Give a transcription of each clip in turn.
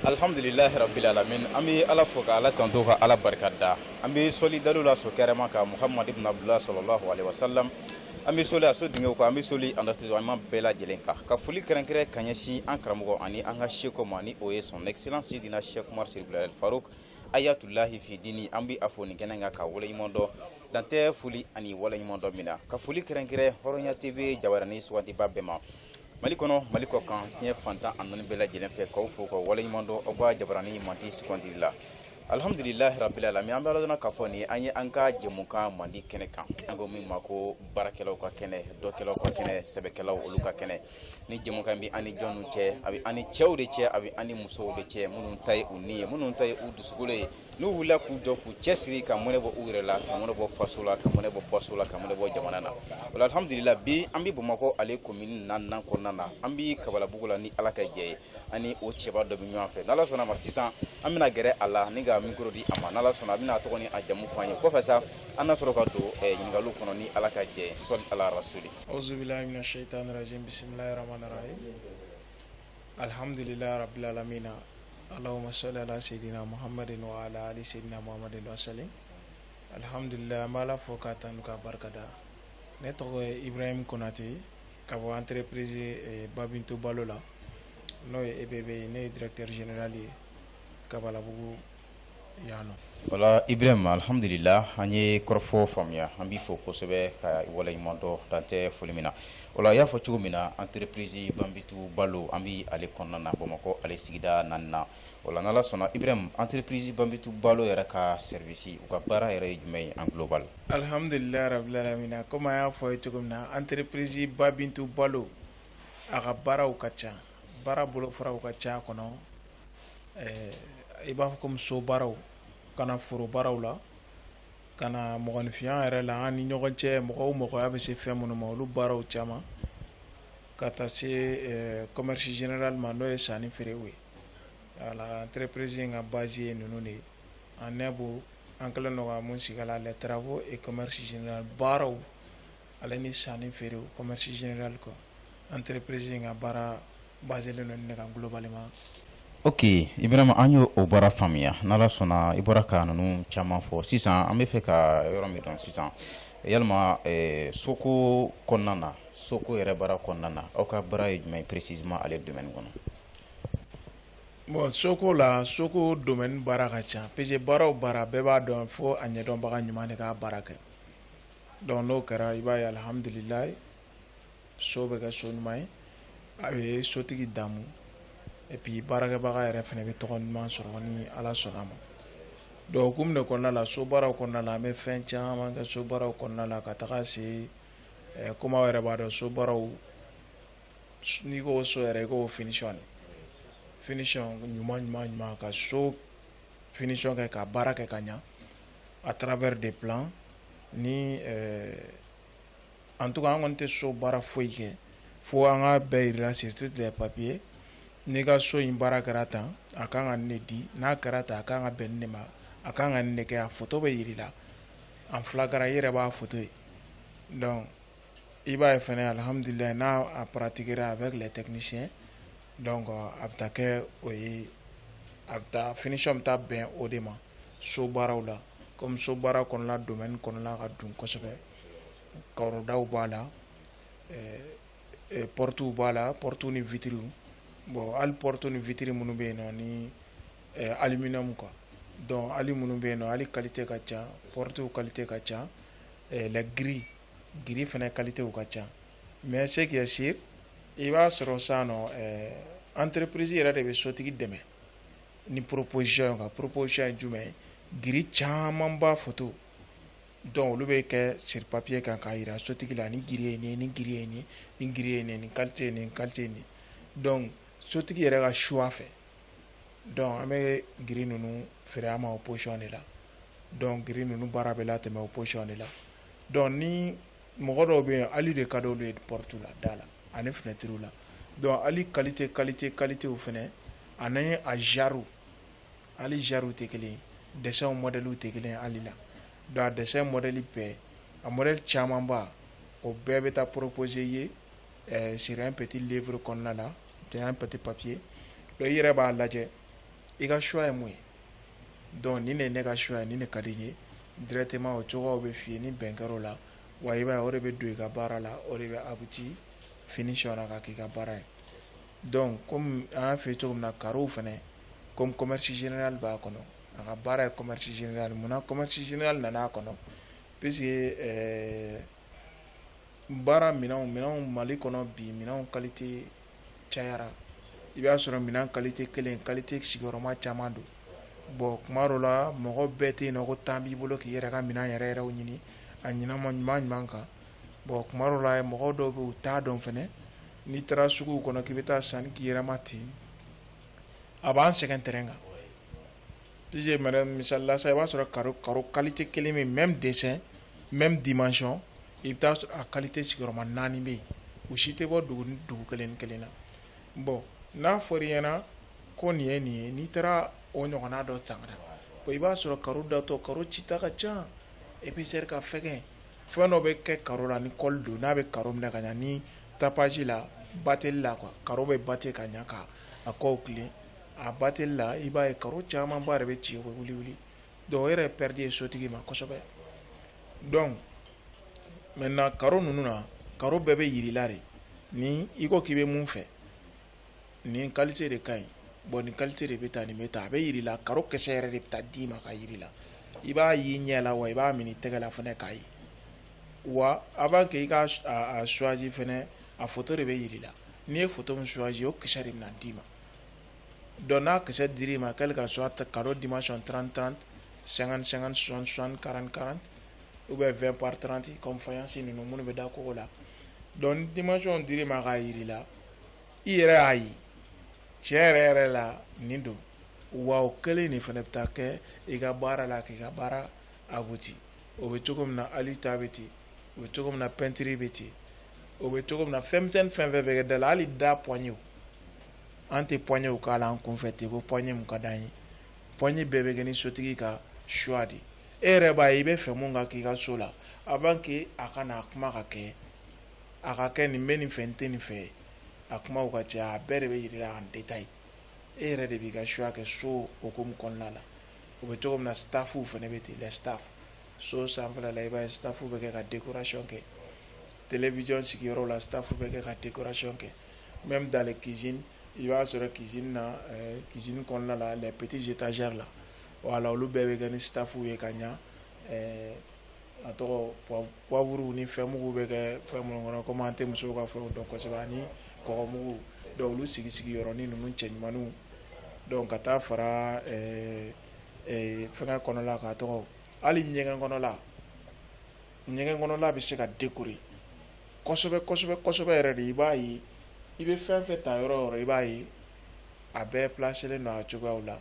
Alhamdulillahi rabbil alamin an bɛ ala fo ka ala tanto ka ala barika da an bɛ soli dalu la so kɛrɛma ka Muhamadu ibn Abdullah sallallahu alaihi wasallam an bɛ soli a so dingɛw kan an bɛ soli an dɔgɔtɔrɔman bɛɛ lajɛlen kan ka foli kɛrɛnkɛrɛn ka ɲɛsin an karamɔgɔ ani an ka seko ma ni o ye son excellence Sidina Cheikh Umar Siribulal Faruk ayatullahi fi dini an bɛ a fo nin kɛnɛ kan ka waleɲuman dɔn dan tɛ foli ani waleɲuman dɔn min na ka foli kɛrɛnkɛrɛn Hɔrɔnya TV jabarani sugantiba bɛɛ ma Mali kɔnɔ Mali kɔ kan diɲɛ fantan a naani bɛɛ lajɛlen fɛ k'aw fo ka waleɲuman dɔn aw ka jabarani mandi sugantili la alhamdulillahi rabbil alamin an bɛ ala dɔnna k'a fɔ nin an ye an ka jɛmukan mandi kɛnɛ kan an ko min ma ko baarakɛlaw ka kɛnɛ dɔkɛlaw ka kɛnɛ sɛbɛkɛlaw olu ka kɛnɛ ni jɛmukan bɛ ani jɔnw cɛ a bɛ ani cɛw de cɛ a bɛ ani musow de cɛ minnu ta ye u ni ye minnu ta ye u dusukolo ye n'u wulila k'u jɔ k'u cɛsiri ka mɔnɛ bɔ u yɛrɛ la ka mɔnɛ bɔ faso la ka mɔnɛ bɔ bɔso la ka mɔnɛ bɔ jamana na wala alhamdulillah bi an bɛ Bamakɔ ale commune naaninan kɔnɔna na an bɛ Kabalabugu la ni ala ka jɛ ye ani o cɛba dɔ bɛ ɲɔgɔn fɛ n'ala sɔnna ma sisan an bɛna gɛrɛ a la ni ka micro di a ma n'ala sɔnna a bɛna tɔgɔ ni a jamu fɔ an ye kɔfɛ sa an na sɔrɔ ka don ɲininkaliw kɔnɔ ni ala ka jɛ sɔli ala rasuli auzubillahi minash shaitani rajim bismillahir rahmanir rahim alhamdulillahi rabbil alamin allahumma salli ala sayidina muhammadin wa ala ali sayidina muhammadin wa sallim alhamdulillah mala fo ka tanu ka barkada ne tɔgɔ ye Ibrahim Konate ka bɔ entreprise Babinto Balo la n'o ye EBB ne ye directeur général ye Kabalabugu yano wala Ibrahim alhamdulillah an ye kɔrɔfɔ faamuya an b'i fo kosɛbɛ ka waleɲuman dɔn dan tɛ foli min na wala y'a fɔ cogo min na entreprise Babinto Balo an bɛ ale kɔnɔna na Bamakɔ ale sigida naaninan wala n'ala sɔnna Ibrahim entreprise Babinto Balo yɛrɛ ka service u ka baara yɛrɛ ye jumɛn ye en global alhamdulillah rabbil alamin comme an y'a fɔ ye cogo min na entreprise Babinto Balo a ka baaraw ka ca baara bolofaraw ka ca kɔnɔ i b'a fɔ comme so baaraw kana foro baaraw la kana mɔgɔninfinya yɛrɛ la an ni ɲɔgɔn cɛ mɔgɔw mɔgɔya bɛ se fɛn minnu ma olu baaraw caman ka taa se commerce général ma n'o ye sanni feerew ye voilà entreprise in ka base ye ninnu de ye en nebo an kɛlen don ka mun sigi a la les travaux et commerce général baaraw ale ni sanni feerew commerce général kɔ entreprise in ka baara baselen don ne kan globalement. Ok Ibrahima an y'o baara faamuya n'ala sɔnna i bɔra ka ninnu caman fɔ sisan an bɛ fɛ ka yɔrɔ min dɔn sisan yalima soko kɔnɔna na soko yɛrɛ baara kɔnɔna na aw ka baara ye jumɛn précisément ale domaine kɔnɔ. Bon soko la soko domaine baara ka ca parce que baara o baara bɛɛ b'a dɔn fo a ɲɛdɔnbaga ɲuman de k'a baara kɛ donc n'o kɛra i b'a ye alhamdulillah so bɛ kɛ so ɲuman ye a bɛ sotigi damu et puis baarakɛbaga yɛrɛ fɛnɛ bɛ tɔgɔ ɲuman sɔrɔ ni ala sɔnna ma donc hukumu de kɔnɔna la so baaraw kɔnɔna la an bɛ fɛn caman kɛ so baaraw kɔnɔna la ka taga se comme aw yɛrɛ b'a dɔn so baaraw n'i ko so yɛrɛ i ko finition de finition ɲuman ka so finition kɛ ka baara kɛ ka ɲa à travers des plans ni en tout cas an kɔni tɛ so baara foyi kɛ fo an ka bɛɛ yirila sur tous les papiers n'i ka so in baara kɛra tan a kan ka ne di n'a kɛra tan a kan ka bɛn ne ma a kan ka ne kɛ a photo bɛ yir'i la en flagrant i yɛrɛ b'a photo ye donc i b'a ye fɛnɛ alhamdulillah n'a a pratiquera avec les techniciens donc a bɛ taa kɛ o ye a bɛ taa finition bɛ taa bɛn o de ma so baaraw la comme so baara kɔnɔna domaine kɔnɔna ka dun kosɛbɛ kɔrɔdaw b'a la portes b'a la portes ni vitres bon hali porte ni vitre minnu bɛ yen nɔ ni aluminium quoi donc hali minnu bɛ yen nɔ hali qualité ka ca portew qualité ka ca les gris fɛnɛ qualité ka ca mais ce qui est sûr i b'a sɔrɔ sisan nɔ entreprise yɛrɛ de bɛ sotigi dɛmɛ ni proposition ka proposition ye jumɛn ye gris caman b'a photo donc olu bɛ kɛ sur papier kan k'a yira sotigi la ni gris ye nin ye ni gris ye nin ye ni gris ye nin ye nin qualité ye nin qualité ye nin donc sotigi yɛrɛ ka choix fɛ donc an bɛ gris ninnu feere an ma o position de la donc gris ninnu baara bɛ latɛmɛ o position de la donc ni mɔgɔ dɔw bɛ yen hali de ka d'olu ye porte la da la ani fenêtre la donc hali qualité fɛnɛ ani a genre hali genre tɛ kelen ye dessin modèle tɛ kelen ye hali la donc a dessin modèle bɛɛ a modèle caman ba o bɛɛ bɛ taa proposer ye sur un petit livre kɔnɔna la c'est un petit papier donc i yɛrɛ b'a lajɛ i ka choix ye mun ye donc ni ne ka choix ye ni ne ka di n ye directement o cogoyaw bɛ f'i ye ni bɛn kɛr'o la wa i b'a ye o de bɛ don i ka baara la o de bɛ abouti finition na ka k'i ka baara ye donc comme an y'a f'i ye cogo min na carreau fɛnɛ comme commerce général b'a kɔnɔ a ka baara ye commerce général munna commerce général nana a kɔnɔ puisque baara minɛnw Mali kɔnɔ bi minɛnw qualité cayara i b'a sɔrɔ minɛn qualité kelen qualité sigiyɔrɔma caman don bon kuma dɔ la mɔgɔ bɛɛ tɛ yen nɔ ko temps b'i bolo k'i yɛrɛ ka minɛn yɛrɛw ɲini a ɲuman kan bon kuma dɔ la mɔgɔ dɔw bɛ u t'a dɔn fɛnɛ n'i taara suguw kɔnɔ k'i bɛ taa sanni k'i yɛrɛ ma ten a b'an sɛgɛn terrain kan puisque misali la sa i b'a sɔrɔ carreau qualité kelen bɛ même dessin même dimension i bɛ taa sɔrɔ a qualité sigiyɔrɔma 4 bɛ yen u si tɛ bɔ dugu kelen na bon n'a fɔra i ɲɛna ko nin ye nin ye n'i taara o ɲɔgɔnna dɔ tangara bon i b'a sɔrɔ carreau datɔ carreau cita ka ca épaisseur ka fɛgɛn fɛn dɔ bɛ kɛ carreau la ni colle don n'a bɛ carreau minɛ ka ɲa ni tapage la bateli la quoi carreau bɛ bate ka ɲa ka a kɔw tilen a bateli la i b'a ye carreau caman ba yɛrɛ bɛ ci o bɛ wuli donc o yɛrɛ perte ye sotigi ma kosɛbɛ donc maintenant carreau ninnu na carreau bɛɛ bɛ yirila de ni i ko k'i bɛ mun fɛ nin qualité de ka ɲi bon nin qualité de bɛ taa nin bɛ taa a bɛ yirila carreau kisɛ yɛrɛ de bɛ taa d'i ma ka yirila i b'a ye ɲɛ la wa i b'a minɛ i tɛgɛ la fɛnɛ k'a ye wa avant que i ka a choisi fɛnɛ a photo de bɛ yirila n'i ye photo min choisi o kisɛ de bɛna d'i ma donc n'a kisɛ dir'i ma quel que soit carreau dimension 30-30 50-50 60-60 40-40 ou bien 20 par 30 comme faïence ninnu minnu bɛ da kogo la donc ni dimension dir'i ma k'a yirila i yɛrɛ y'a ye tiɲɛ yɛrɛ la nin don wa o kelen de fana bɛ taa kɛ i ka baara la k'i ka baara abouti o bɛ cogo min na alu ta bɛ ten o bɛ cogo min na peinture bɛ ten o bɛ cogo min na fɛn misɛnnin fɛn fɛn bɛ kɛ da la hali da poignet an tɛ poignet k'a la an kunfɛ ten ko poignet mun ka d'an ye poignet bɛɛ bɛ kɛ ni sotigi ka choix de e yɛrɛ b'a ye i bɛ fɛ mun ka k'i ka so la avant que a ka na a kuma ka kɛ nin bɛ nin fɛ n tɛ nin fɛ a kumaw ka ca a bɛɛ de bɛ yirila en détail e yɛrɛ de b'i ka choix kɛ so hokumu kɔnɔna la o bɛ cogo min na staffuw fana bɛ ten les staff so sanfɛla la i b'a ye staffuw bɛ kɛ ka décoration kɛ télévision sigiyɔrɔ la staffuw bɛ kɛ ka décoration kɛ même dans les cuisines i b'a sɔrɔ cuisine na cuisine kɔnɔna la les petits étagères la wala olu bɛɛ bɛ kɛ ni staffuw ye ka ɲa a tɔgɔ poivre ni fɛn mugu bɛ kɛ fɛn minnu kɔnɔ komi an tɛ musow ka fɛnw dɔn kosɛbɛ ani kɔgɔmugu donc olu sigi yɔrɔnin ninnu cɛ ɲumanniw donc ka taa fara fɛngɛ kɔnɔla ka tɔgɔ hali ɲɛgɛn kɔnɔla bɛ se ka décorer kosɛbɛ yɛrɛ de i b'a ye i bɛ fɛn fɛn ta yɔrɔ o yɔrɔ i b'a ye a bɛɛ placelen don a cogoyaw la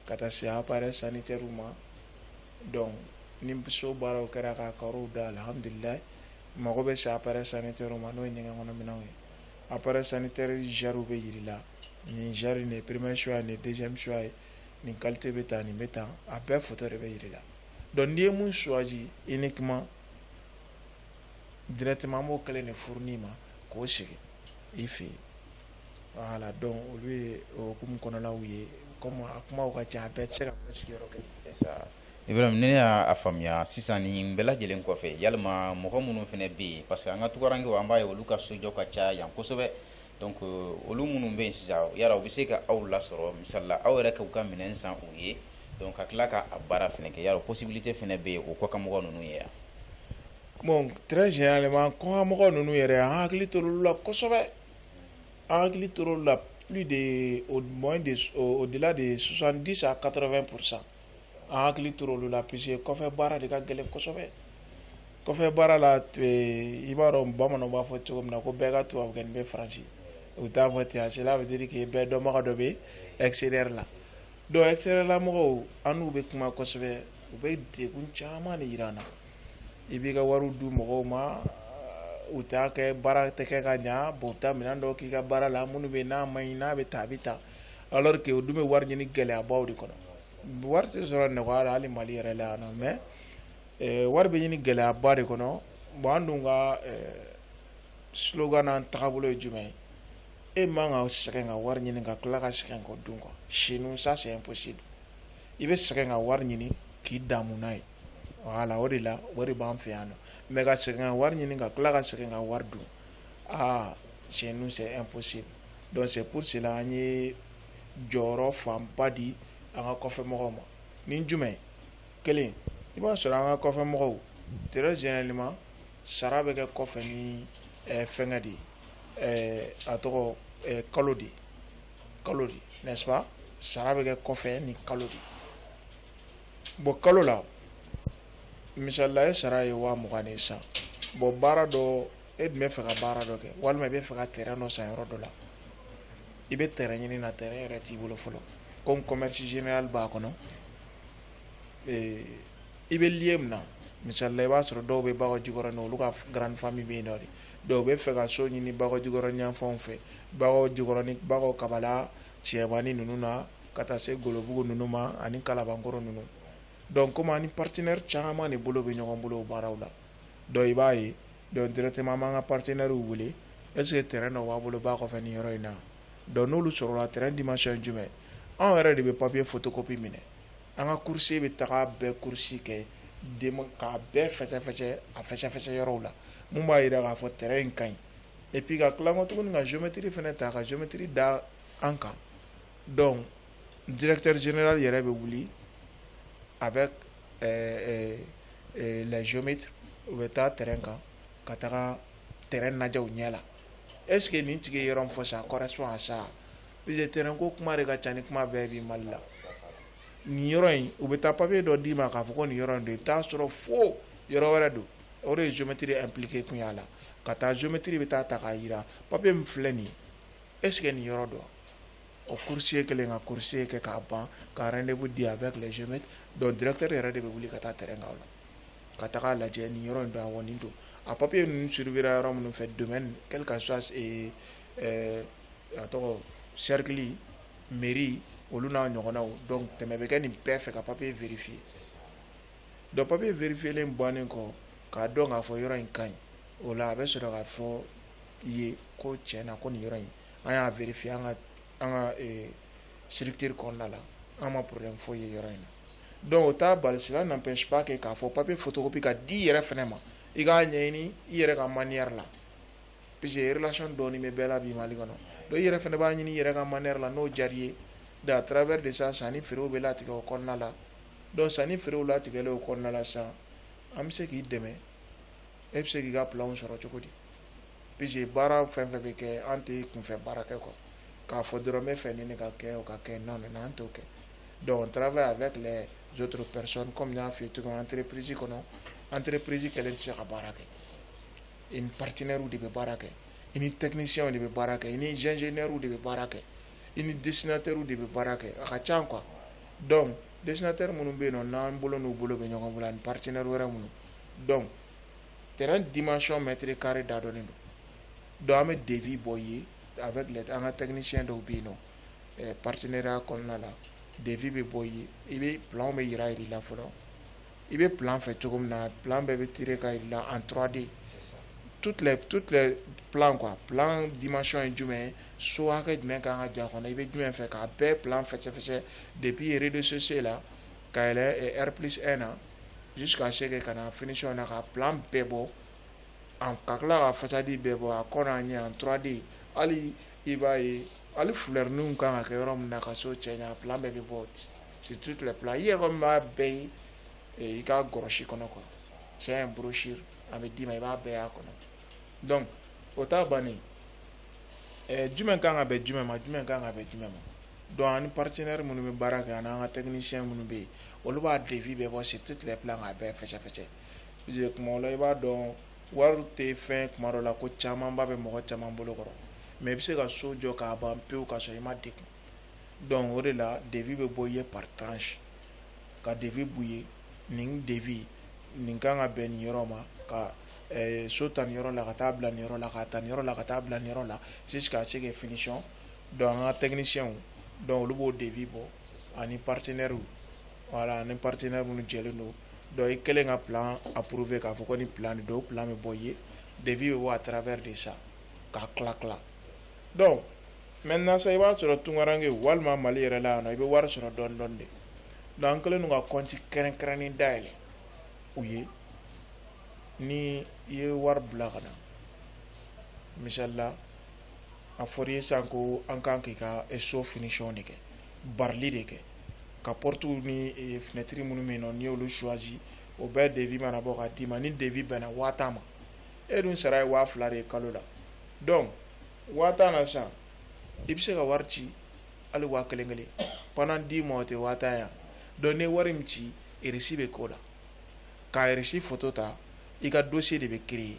ka taa se appareil sanitaire ma donc ni so baaraw kɛra ka carreau da alhamdulilayi mago bɛ se appareil sanitaire ma n'o ye ɲɛgɛn kɔnɔ minɛnw ye appareil sanitaire jaru bɛ yirila nin jaru nin premier choix nin deuxième choix ye nin qualité bɛ taa nin bɛ taa a bɛɛ photo de bɛ yirila donc n'i ye mun choisi uniquement directement an b'o kelen de fournir ma k'o sigi i fɛ yen voilà donc olu ye o hokumu kɔnɔnaw ye comme a kumaw ka ca a bɛɛ tɛ se ka fɔ sigiyɔrɔ kelen. C'est ça. Ibrahim, ne y'a faamuya sisan nin bɛɛ lajɛlen kɔfɛ yalima mɔgɔ minnu fana bɛ yen parce que an ka tukarankew an b'a ye olu ka sojɔ ka ca yan kosɛbɛ donc olu minnu bɛ yen sisan yala u bɛ se ka aw lasɔrɔ misali la aw yɛrɛ k'u ka minɛn san u ye donc ka tila ka a baara fana kɛ yala possibilité fana bɛ yen o kɔkanmɔgɔ ninnu ye yan. Bon très généralement kɔkanmɔgɔ ninnu yɛrɛ an hakili t'olu la kosɛbɛ an hakili t'olu la plus de au-delà de 70 à 80%. an hakili t'olu la puisque kɔfɛ baara de ka gɛlɛn kosɛbɛ kɔfɛ baara la i b'a dɔn bamananw b'a fɔ cogo min na ko bɛɛ ka tubabu kɛ nin bɛ faransi u t'a fɔ ten cela veut dire que bɛɛ dɔnbaga dɔ bɛ extérieur la donc extérieur la mɔgɔw an n'u bɛ kuma kosɛbɛ u bɛ degun caman de yira an na i b'i ka wariw di mɔgɔw ma u t'a kɛ baara tɛ kɛ ka ɲa bon u t'a minɛn dɔw k'i ka baara la minnu bɛ n'a ma ɲi n'a bɛ ta a bɛ ta alors que o dun bɛ wari ɲini gɛlɛyabaw de kɔnɔ wari tɛ sɔrɔ nɔgɔya la hali Mali yɛrɛ la yan nɔ mais wari bɛ ɲini gɛlɛyaba de kɔnɔ bon an dun ka slogan n'an tagabolo ye jumɛn ye e man ka sɛgɛn ka wari ɲini ka tila ka sɛgɛn k'o dun quoi. Chez nous ça c'est impossible. I bɛ sɛgɛn ka wari ɲini k'i damu n'a ye. Voilà, o de la o de b'an fɛ yan nɔ. Mais ka sɛgɛn ka wari ɲini ka tila ka sɛgɛn ka wari dun, chez nous c'est impossible. Donc c'est pour cela an ye jɔyɔrɔ fanba di an ka kɔfɛmɔgɔw ma. Ni jumɛn? Kelen, i b'a sɔrɔ an ka kɔfɛmɔgɔw très généralement sara bɛ kɛ kɔfɛ ni fɛngɛ de ye, a tɔgɔ kalo de ye, n'est-ce pas? Sara bɛ kɛ kɔfɛ ni kalo de ye. Bon kalo la misalila e sara ye 20,000 de ye sisan, bon baara dɔ e dun bɛ fɛ ka baara dɔ kɛ walima i bɛ fɛ ka terrain dɔ san yɔrɔ dɔ la, i bɛ terrain ɲini na terrain yɛrɛ t'i bolo fɔlɔ, comme commerce général b'a kɔnɔ, i bɛ lieu min na misalila i b'a sɔrɔ dɔw bɛ Bakɔjikɔrɔ nin olu ka grande famille bɛ yen nɔ de, dɔw bɛ fɛ ka so ɲini Bakɔjikɔrɔ yanfanw fɛ, Bakɔjikɔrɔ ni Bakɔ Kabala Cɛbani ninnu na ka taa se Golobugu ninnu ma ani Kalabankɔrɔ ninnu. Donc comme ani partenaire caman de bolo bɛ ɲɔgɔn bolo o baaraw la, donc i b'a ye donc directement an b'an ka partenaire wele, est ce que terrain dɔ b'a bolo b'a kɔfɛ nin yɔrɔ in na, donc n'olu sɔrɔla terrain dimension ye jumɛn, anw yɛrɛ de bɛ papier photocopie minɛ, an ka coursier bɛ taga bɛɛ coursier kɛ k'a bɛɛ fɛsɛfɛsɛ a fɛsɛfɛsɛ yɔrɔw la mun b'a jira k'a fɔ terrain in ka ɲi, et puis ka tila kɔ tuguni ka géométrie fɛnɛ ta ka géométrie da an kan. Donc directeur général yɛrɛ bɛ wuli avec les géomètres u bɛ taa terrain kan ka taga terrain lajɛ u ɲɛ la, est ce que nin tigi ye yɔrɔ min fɔ ça correspond à ça, puisque terrain ko kuma de ka ca ni kuma bɛɛ bi Mali la. Nin yɔrɔ in u bɛ taa papier dɔ d'i ma k'a fɔ ko nin yɔrɔ in don, i bɛ taa sɔrɔ fo yɔrɔ wɛrɛ don, o de ye géométrie impliqué kun y'a la, ka taa géométrie bɛ taa ta k'a jira papier min filɛ nin ye est ce que nin yɔrɔ don, o coursier kelen ka coursier kɛ k'a ban ka rendez-vous di avec les géomètres, donc directeur yɛrɛ de bɛ wuli ka taa terrain kan o la ka taga lajɛ nin yɔrɔ in don awɔ nin don, a papier ninnu survivra yɔrɔ minnu fɛ domaine quel que soit a tɔgɔ cercle mairie olu n'a ɲɔgɔnnaw, donc tɛmɛ bɛ kɛ nin bɛɛ fɛ ka papier vérifier, donc papier vérifier bannen kɔ k'a dɔn k'a fɔ yɔrɔ in ka ɲi, o la a bɛ sɔrɔ k'a fɔ i ye ko tiɲɛna ko nin yɔrɔ in an y'a vérifier an ka structure kɔnɔna la an ma problème foyi ye yɔrɔ in na. Donc o t'a bali cela n'empêche pas que k'a fɔ papier photocopie ka di yɛrɛ fɛnɛ ma i k'a ɲɛɲini i yɛrɛ ka manière la, puisque relation dɔɔni bɛ bɛɛ la bi Mali kɔnɔ, donc i yɛrɛ fɛnɛ b'a ɲini i yɛrɛ ka manière la n'o diyara i ye, de à travers de ça sanni feerew bɛ latigɛ o kɔnɔna la, donc sanni feerew latigɛlen o kɔnɔna la sisan an bɛ se k'i dɛmɛ, e bɛ se k'i ka plan sɔrɔ cogo di, puisque baara fɛn fɛn bɛ kɛ an tɛ kunfɛ baara kɛ quoi, k'a fɔ dɔrɔn n bɛ fɛ nin de ka kɛ o ka kɛ non non an t'o kɛ, donc on travaille avec les autres personnes comme n y'a f'i ye cogo min entreprise kɔnɔ, entreprise kɛlen tɛ se ka baara kɛ, i ni partenaire de bɛ baara kɛ, i ni technicien de bɛ baara kɛ, i ni ingénieur de bɛ baara kɛ, i ni dessinateur de bɛ baara kɛ, a ka ca quoi. Donc dessinateur minnu bɛ yen nɔ n'an bolo n'u bolo bɛ ɲɔgɔn bolo ani partenaire wɛrɛ minnu, donc terrain dimension mètre carré da dɔnnen don, donc an bɛ devis bɔ i ye avec les an ka technicien dɔw bɛ yen nɔ partenariat kɔnɔna la, devis bɛ bɔ i ye, i bɛ plan bɛ yira i la fɔlɔ, i bɛ plan fɛ cogo min na plan bɛɛ bɛ tirer ka yira i la en 3D, toutes les plans quoi, plan dimension ye jumɛn ye, so hakɛ jumɛn kan ka jɔ a kɔnɔ, i bɛ jumɛn fɛ k'a bɛɛ plan fɛsɛfɛsɛ depuis rez-de-chaussée la ka yɛlɛ R+1 na jusqu'à ce que ka na finition na ka plan bɛɛ bɔ ka tila ka façade bɛɛ bɔ a kɔnɔ a ɲɛ en 3D, hali i b'a ye hali fleur ninnu kan ka kɛ yɔrɔ min na ka so cɛ ɲa plan bɛɛ bɛ bɔ sur toutes les plans, i yɛrɛ kɔni b'a bɛɛ ye i ka gɔrɔsi kɔnɔ quoi, c'est un brochure a bɛ d'i ma i b'a bɛɛ y'a kɔnɔ. Donc o t'a bannen, jumɛn kan ka bɛn jumɛn ma jumɛn kan ka bɛn jumɛn ma, donc ani partenaire minnu bɛ baara kɛ ani an ka technicien minnu bɛ yen olu b'a devis bɛɛ bɔ sur toutes les plans k'a bɛɛ fɛsɛfɛsɛ, puisque kuma la i b'a dɔn wari tɛ fɛn kuma dɔ la ko camanba bɛ mɔgɔ caman bolo kɔrɔ, mais i bɛ se ka so jɔ k'a ban pewu ka sɔrɔ i ma degun, donc o de la devis bɛ bɔ i ye par tranche, ka devis b'u ye nin devis nin kan ka bɛn nin yɔrɔ ma, ka so ta nin yɔrɔ la ka taa bila nin yɔrɔ la, ka ta nin yɔrɔ la ka taa bila nin yɔrɔ la jusqu'à ce que finition, donc an ka technicien donc olu b'o devis bɔ ani partenaire voilà ani partenaire minnu jɛlen don, donc i kɛlen ka plan approuvé k'a fɔ ko ni plan de don, plan bɛ bɔ i ye, devis bɛ bɔ à travers de ça k'a tila tila, donc maintenant sa i b'a sɔrɔ tungarange walima mali yɛrɛ la yan nɔ i bɛ wari sɔrɔ dɔɔni dɔɔni de donc an kɛlen don ka kɔnti kɛrɛnkɛrɛnnen dayɛlɛ u ye ni i ye wari bila ka na misalila a fɔra i ye sisan ko an kan k'i ka so finition de kɛ barili de kɛ ka portes ni fenêtre minnu bɛ yen nɔ n'i y'olu choisi o bɛɛ devis mana bɔ ka d'i ma ni devis bɛnna 5000 ma e dun sara ye 2000 de ye kalo la donc 5000 na sisan i bɛ se ka wari ci hali 1000 pendant 10 mois o tɛ 5000 yan donc ni wari min ci reçu bɛ k'o la ka reçu photo ta i ka dossier de bɛ créer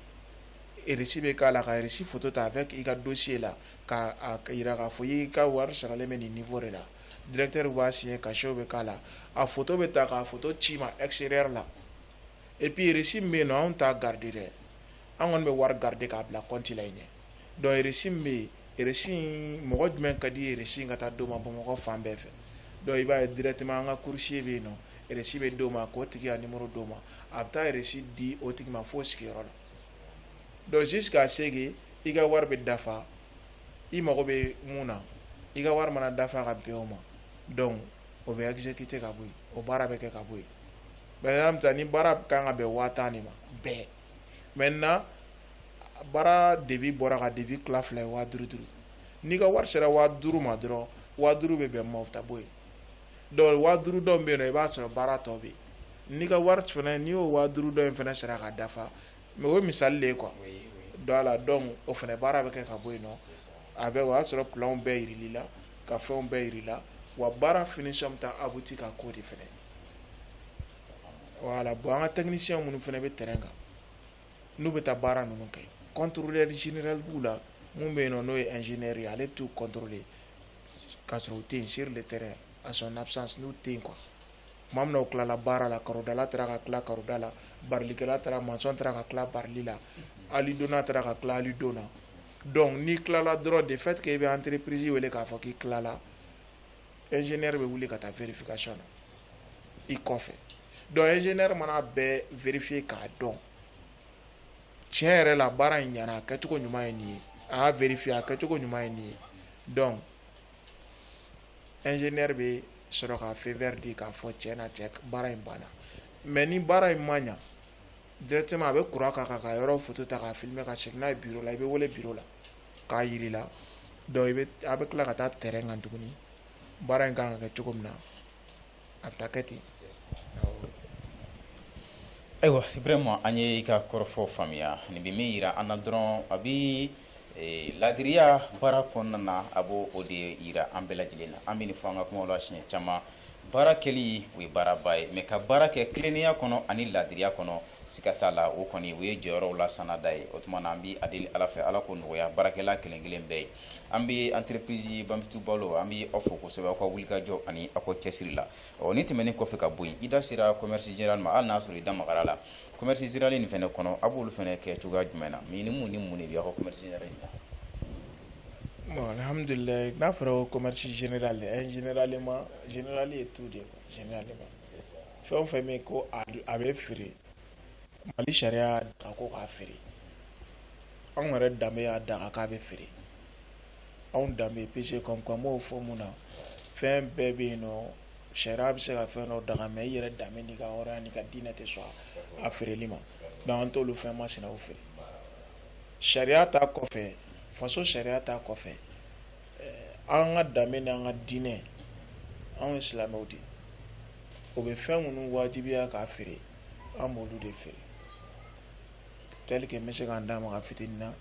reçu bɛ k'a la ka reçu photo ta avec i ka dossier la ka yira k'a fɔ i ka wari saralen bɛ nin niveau de la directeur b'a signer cachet bɛ k'a la a photo bɛ ta k'a photo ci ma extérieur la et puis reçu min bɛ yen nɔ anw t'a garder dɛ an kɔni bɛ wari garder k'a bila compte la yen donc reçu min bɛ yen reçu in mɔgɔ jumɛn ka di ye reçu in ka taa d'o ma Bamakɔ fan bɛɛ fɛ donc i b'a ye directement an ka coursier bɛ yen nɔ reçu bɛ d'o ma k'o tigi ka numéro d'o ma a bɛ taa reçu di o tigi ma fo sigiyɔrɔ la donc jusqu'à ce que i ka wari bɛ dafa i mago bɛ mun na i ka wari mana dafa ka bɛn o ma donc o bɛ exécuter ka bɔ yen o baara bɛ kɛ ka bɔ yen par exemple ni baara kan ka bɛn 5000 de ma bɛɛ maintenant baara devis bɔra ka devis tila 2 ye 5000 n'i ka wari sera 5000 ma dɔrɔn 5000 bɛ bɛn ma o bɛ taa bɔ yen donc 5000 dɔw bɛ yen nɔ i b'a sɔrɔ baara tɔ bɛ yen n'i ka wari fana n'i y'o 5000 dɔ in fana sera ka dafa mais o ye misali de ye quoi donc la donc o fana baara bɛ kɛ ka bɔ yen nɔ a bɛ o y'a sɔrɔ plan bɛɛ yirili la ka fɛnw bɛɛ yiri la wa baara finition bɛ taa abouti ka k'o de fana voilà bon an ka technicien minnu fana bɛ terrain kan n'u bɛ taa baara ninnu kɛ contrôleur général b'u la mun bɛ yen nɔ n'o ye ingénieur ye ale bɛ t'u contrôler k'a sɔrɔ u tɛ yen sur le terrain à son absence n'u tɛ yen quoi maa min na u tilala baara la karodala taara ka tila karoda la barilikɛla taara maçon taara ka tila barili la alidonna taara ka tila alidonna donc n'i tilala dɔrɔn de fait que i bɛ entreprise wele k'a fɔ k'i tilala ingénieur bɛ wuli ka taa vérification na i kɔfɛ donc ingénieur mana bɛɛ vérifier k'a dɔn tiɲɛ yɛrɛ la baara in ɲɛna a kɛcogo ɲuman ye nin ye a y'a vérifier a kɛcogo ɲuman ye nin ye donc ingénieur bɛ sɔrɔ ka feu vert di k'a fɔ tiɲɛ na cɛ baara in banna mais ni baara in ma ɲa directement a bɛ courant k'a kan ka yɔrɔ photo ta k'a filmer ka segin n'a ye bureau la i bɛ wele bureau la k'a yiri la donc a bɛ tila ka taa terrain kan tuguni baara in kan ka kɛ cogo min na a bɛ taa kɛ ten. ayiwa Ibrahima an ye i ka kɔrɔfɔ faamuya nin bɛ min yira an na dɔrɔn a bɛ ladiriya baara kɔnɔna na a b'o o de yira an bɛɛ lajɛlen na an bɛ nin fɔ an ka kumaw la siɲɛ caman baara kɛli o ye baaraba ye mais ka baara kɛ tilennenya kɔnɔ ani ladiriya kɔnɔ siga t'a la o kɔni o ye jɔyɔrɔw la sanada ye o tuma na an bɛ a deli ala fɛ ala ko nɔgɔya baarakɛla kelen kelen bɛɛ ye an bɛ entreprise Banfitu Balo an bɛ aw fo kosɛbɛ aw ka wulikajɔ ani aw ka cɛsiri la ni tɛmɛnen kɔfɛ ka bɔ yen i da sera commerce général ma hali n'a sɔrɔ i da magara la commerce général nin fana kɔnɔ a b'olu fana kɛ cogoya jumɛn na mais ni mun de bɛ aw ka commerce général la. Bon, alhamdulillah n'a fɔra ko commerce général généralement général ye tout de quoi généralement fɛn o fɛn min ko a bɛ feere Mali sariya y'a ko k'a feere anw yɛrɛ danbe y'a daga k'a bɛ feere anw danbe pese comme an b'o fɔ mun na fɛn bɛɛ bɛ yen nɔ sariya bɛ se ka fɛn dɔ daga mais i yɛrɛ danbe n'i ka hɔrɔnya n'i ka diinɛ tɛ sɔn a feereli ma donc an t'olu fɛn masina o feere sariya ta kɔfɛ faso sariya ta kɔfɛ an ka danbe n'an ka diinɛ anw ye silamɛw de o bɛ fɛn minnu wajibiya k'a feere an b'olu de feere tel que n bɛ se k'an d'a ma ka fitinin na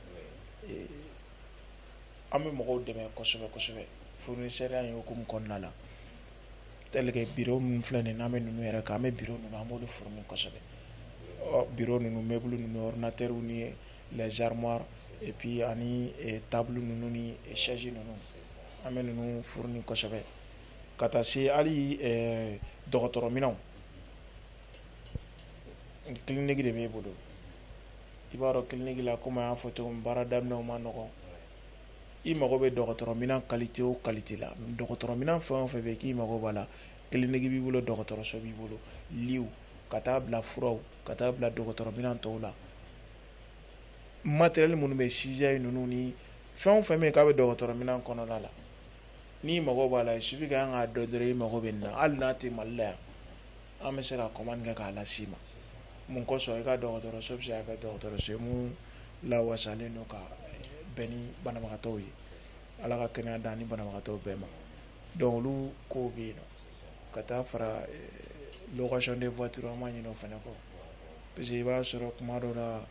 an bɛ mɔgɔw dɛmɛ kosɛbɛ kosɛbɛ fournisseur in hukumu kɔnɔna la tel que bureau minnu filɛ nin n'an bɛ ninnu yɛrɛ kan an bɛ bureau ninnu an b'olu fourni kosɛbɛ bureau ninnu meuble ninnu ordinateur ni les armoires et puis ani table ninnu ni chaise ninnu an bɛ ninnu fourni kosɛbɛ ka taa se hali dɔgɔtɔrɔminɛnw clinique de b'e bolo i b'a dɔn clinique la komi an y'a fɔ cogo min baara daminɛw ma nɔgɔn i mago bɛ dɔgɔtɔrɔminɛn qualité o qualité la dɔgɔtɔrɔminɛn fɛn o fɛn bɛ k'i mago b'a la clinique b'i bolo dɔgɔtɔrɔso b'i bolo liw ka taa bila furaw ka taa bila dɔgɔtɔrɔminɛn tɔw la matériel minnu bɛ sixième ninnu ni fɛn o fɛn bɛ k'a bɛ dɔgɔtɔrɔminɛn kɔnɔna la ni mago b'a la il suffit que an k'a dɔ dɔrɔn i mago bɛ nin na hali n'a tɛ Mali la yan an bɛ se ka commande kɛ k'a las'i ma mun kosɔn i ka dɔgɔtɔrɔso bɛ se ka kɛ dɔgɔtɔrɔso ye mun lawasalen don ka bɛn ni banabagatɔw ye ala ka kɛnɛya da ni banabagatɔw bɛɛ ma donc olu kow bɛ yen nɔ ka taa fara location de voiture an b'a ɲini o fana kɔ parce que i b'a sɔrɔ kuma dɔw la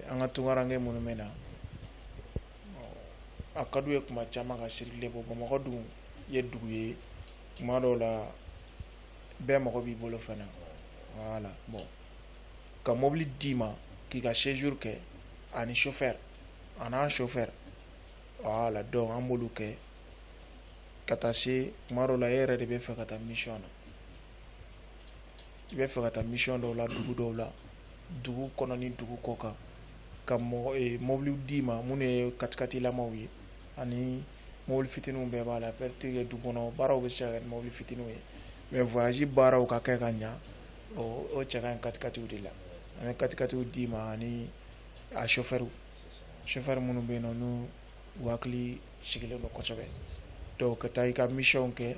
an ka tunkaranke minnu bɛ na a ka d'u ye kuma caman ka circuler bɔ Bamakɔ dun ye dugu ye kuma dɔw la bɛɛ mago b'i bolo fana voilà bon ka mobili d'i ma k'i ka séjour kɛ ani chauffeur a n'a chauffeur voilà donc an b'olu kɛ ka taa se kuma dɔw la e yɛrɛ de bɛ fɛ ka taa mission na i bɛ fɛ ka taa mission dɔw la dugu dɔw la dugu kɔnɔ ni dugu kɔ kan ka mɔbiliw d'i ma minnu ye katikatilamanw ye ani mobili fitininw bɛɛ b'a la peut-être dugu kɔnɔ baaraw bɛ se ka kɛ ni mobili fitininw ye mais voyage baaraw ka kɛ ka ɲa o cɛ ka ɲi katikatiw de la an bɛ katikatiw d'i ma ani a chauffeur minnu bɛ yen nɔ n'u hakili sigilen don kosɛbɛ donc ka taa i ka mission kɛ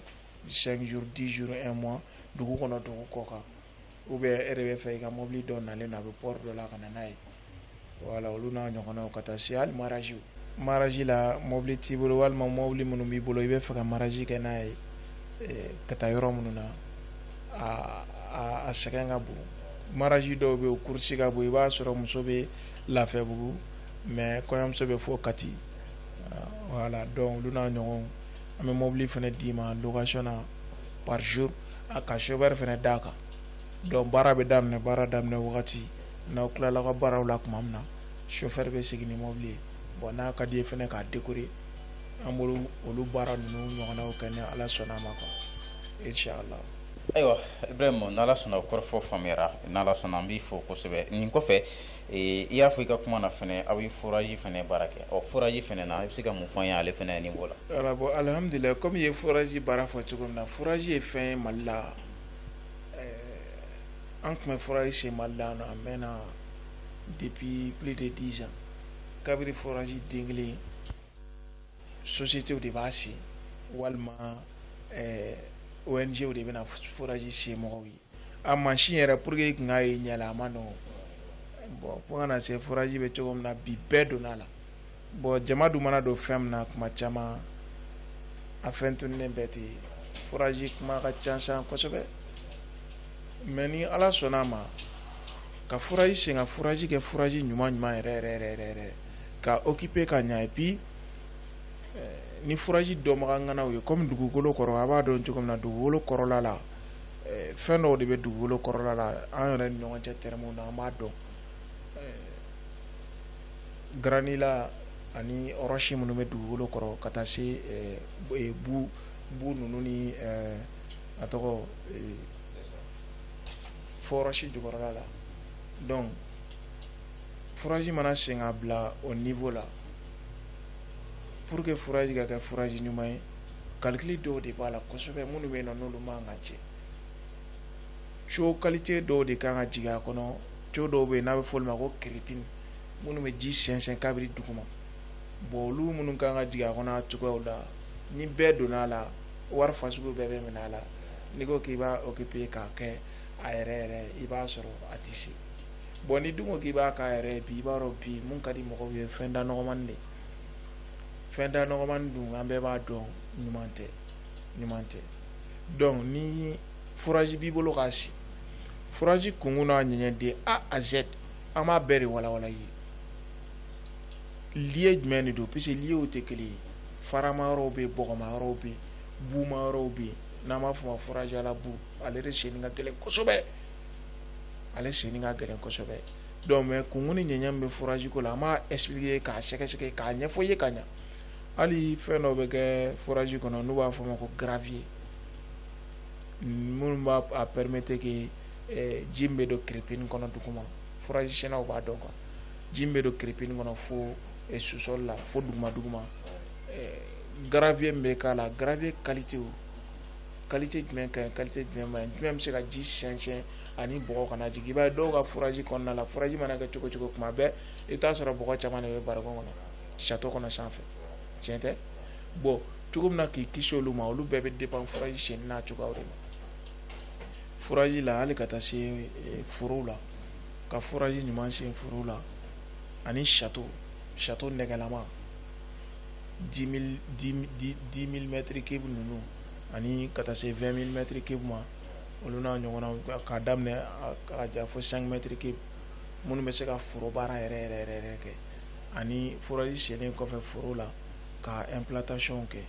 5 jours 10 jours 1 mois dugu kɔnɔ dugu kɔ kan ou bien e de bɛ fɛ i ka mobili dɔ nalen a bɛ port dɔ la ka na n'a ye voilà olu n'a ɲɔgɔnnaw ka taa se hali mariage la mobili t'i bolo walima mobili minnu b'i bolo i bɛ fɛ ka mariage kɛ n'a ye ka taa yɔrɔ minnu na a sɛgɛn ka bon mariage dɔw bɛ yen o course ka bon i b'a sɔrɔ muso bɛ Lafiyabugu mais kɔɲɔmuso bɛ fɔ Kati voilà donc olu n'a ɲɔgɔn an bɛ mobili fana d'i ma location na par jour a ka chauffeur fana d'a kan donc baara daminɛ wagati n'aw tilala ka baaraw la tuma min na chauffeur bɛ segin ni mobili ye bon n'a ka di ye fana k'a décorer an b'olu baara ninnu ɲɔgɔnnaw kɛ ni ala sɔnna a ma quoi inchallah. Ayiwa Ibrahima n'ala sɔnna o kɔrɔfɔ faamuyara n'ala sɔnna an b'i fo kosɛbɛ nin kɔfɛ i y'a fɔ i ka kuma na fana aw ye forage fana baara kɛ forage fana na i bɛ se ka mun fɔ an ye ale fana niveau la. voilà bon alhamdulilayi comme i ye forage baara fɔ cogo min na forage ye fɛn ye Mali la an tun bɛ forage sen Mali la a mɛnna depuis plus de 10 ans kabiri forage den kelen société de b'a sen walima ONG de bɛna forage sen mɔgɔw ye a machine yɛrɛ pour que i kun k'a ye ɲɛ la a ma nɔgɔn bon fo kana se forage bɛ cogo min na bi bɛɛ donna la bon jama dun mana don fɛn min na kuma caman a fɛn tununnen bɛɛ tɛ forage kuma ka ca san kosɛbɛ mais ni ala sɔnna a ma ka forage sen ka forage kɛ forage ɲuman yɛrɛ ka occuper ka ɲa et puis ni forage dɔnbaga ŋanaw ye comme dugukolo kɔrɔ a b'a dɔn cogo min na dugukolo kɔrɔla la fɛn dɔw de bɛ dugukolo kɔrɔla la an yɛrɛ ni ɲɔgɔn cɛ termes na an b'a dɔn granila ani ɔrɔsi minnu bɛ dugukolo kɔrɔ ka taa se bu ninnu ni a tɔgɔ fo ɔrɔsi jukɔrɔla la donc forage mana sen ka bila o niveau la pour que forage ka kɛ forage ɲuman ye calcul dɔw de b'a la kosɛbɛ minnu bɛ yen nɔ n'olu man ka cɛ tuyau qualité dɔw de kan ka jigin a kɔnɔ tuyau dɔw bɛ yen n'a bɛ fɔ olu ma ko kiripini minnu bɛ ji sɛnsɛn kabiri duguma bon olu minnu kan ka jigin a kɔnɔ a cogoyaw la ni bɛɛ donna a la wari fasugu bɛɛ bɛ minɛ a la n'i ko k'i b'a occuper k'a kɛ a yɛrɛ i b'a sɔrɔ a tɛ se bon ni dun ko k'i b'a k'a yɛrɛ bi i b'a dɔn bi mun ka di mɔgɔw ye fɛn da nɔgɔmani de fɛn da nɔgɔmani dun an bɛɛ b'a dɔn ɲuman tɛ donc ni forage b'i bolo k'a si forage kunkun n'a ɲɛɲɛ de A à Z an b'a bɛɛ de walawala i ye lieu jumɛn de don parce que lieu tɛ kelen ye farama yɔrɔw bɛ yen bɔgɔma yɔrɔw bɛ yen buuma yɔrɔw bɛ yen n'an b'a fɔ ma forage à la boue ale de senni ka gɛlɛn kosɛbɛ donc mais kunkun ni ɲɛɲɛ min bɛ forage ko la an b'a expliquer k'a sɛgɛsɛgɛ k'a ɲɛfɔ i ye ka ɲa hali fɛn dɔ bɛ kɛ forage kɔnɔ n'u b'a fɔ ma ko gravier minnu b'a a permettre que ji min bɛ don kiripini kɔnɔ duguma forage sɛnɛw b'a dɔn quoi ji min bɛ don kiripini kɔnɔ fo sous-sol la fo duguma gravier min bɛ k'a la gravier qualité jumɛn ka ɲi qualité jumɛn ma ɲi jumɛn bɛ se ka ji sɛnsɛn ani bɔgɔ kana jigin i b'a ye dɔw ka forage kɔnɔna la forage mana kɛ cogo cogo kuma bɛɛ i bɛ t'a sɔrɔ bɔgɔ caman de bɛ barikon kɔnɔ château kɔnɔ sanfɛ tiɲɛ tɛ bon cogo min na k'i kisi olu ma olu bɛɛ bɛ dépend furaji siyɛnni n'a cogoyaw de ma. Furaji la hali ka taa se forow la ka furaji ɲuman siyɛn forow la ani château nɛgɛlama 10 000 mètres cubes ninnu ani ka taa se 20 000 mètres cubes ma olu n'a ɲɔgɔnna k'a daminɛ ka ja fo 5 mètres cubes minnu bɛ se ka foro baara yɛrɛ kɛ ani furaji siyɛnlen kɔfɛ foro la ka implantation kɛ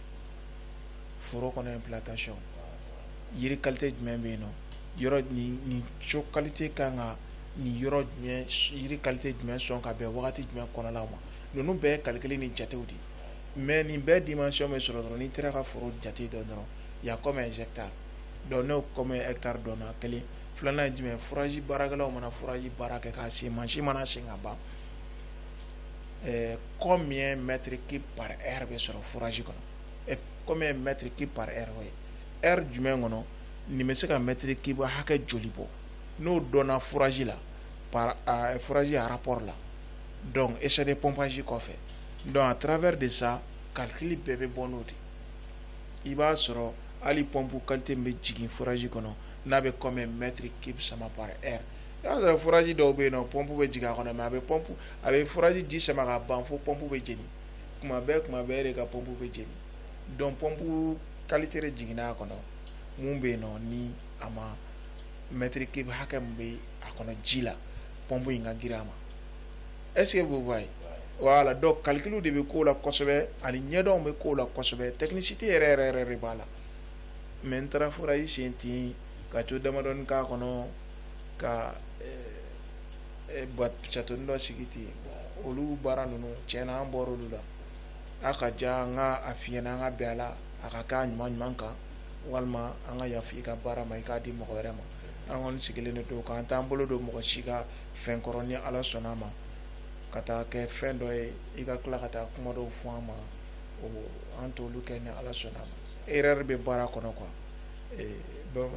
foro kɔnɔ implantation yiri qualité jumɛn bɛ yen nɔ yɔrɔ nin so qualité kan ka nin yɔrɔ jumɛn yiri qualité jumɛn sɔn ka bɛn wagati jumɛn kɔnɔla ma ninnu bɛɛ ye calcul ni jatew de mais nin bɛɛ dimension bɛ sɔrɔ dɔrɔn n'i taara ka foro jate dɔn dɔrɔn y'a comme un hectare donc n'o comme un hectare dɔnna kelen filanan ye jumɛn furaji baarakɛlaw mana furaji baara kɛ k'a sen mansin mana sen ka ban combien mètres cubes par heure bɛ sɔrɔ furaji kɔnɔ combien mètres cubes par heure o ye heure jumɛn kɔnɔ nin bɛ se ka mètre cube hakɛ joli bɔ n'o dɔnna furaji la par furaji à rapport la donc essai de pompage kɔfɛ donc à travers de ça calcul bɛɛ bɛ bɔ n'o de i b'a sɔrɔ hali pompe qualité min bɛ jigin furaji kɔnɔ n'a bɛ combien mètre cube sama par heure i b'a sɔrɔ furaji dɔw bɛ yen nɔ pompe bɛ jigin a kɔnɔ mais a bɛ furaji ji sama ka ban fo pompe bɛ jeni kuma bɛɛ de ka pompe bɛ jeni donc pompe qualité de jiginna a kɔnɔ mun bɛ yen nɔ ni a ma mètre cube hakɛ min bɛ a kɔnɔ ji la pompe in ka girin a ma est-ce que vous voyez voilà donc calcul de bɛ k'o la kosɛbɛ ani ɲɛdɔn bɛ k'o la kosɛbɛ technicité yɛrɛ de b'a la mais n taara furaji sen ten ka to damadɔni k'a kɔnɔ ka chatoni dɔ sigi ten olu baara ninnu tiɲɛna an bɔra olu la a ka ja an ka a f'i ɲɛna an ka bɛn a la a ka k'a ɲuman kan walima an ka yafa i ka baara ma i k'a di mɔgɔ wɛrɛ ma an kɔni sigilen de don k'an t'an bolo don mɔgɔ si ka fɛn kɔrɔ ni ala sɔnna a ma ka taa kɛ fɛn dɔ ye i ka tila ka taa kuma dɔw fɔ an ma an t'olu kɛ ni ala sɔnna a ma erreur bɛ baara kɔnɔ quoi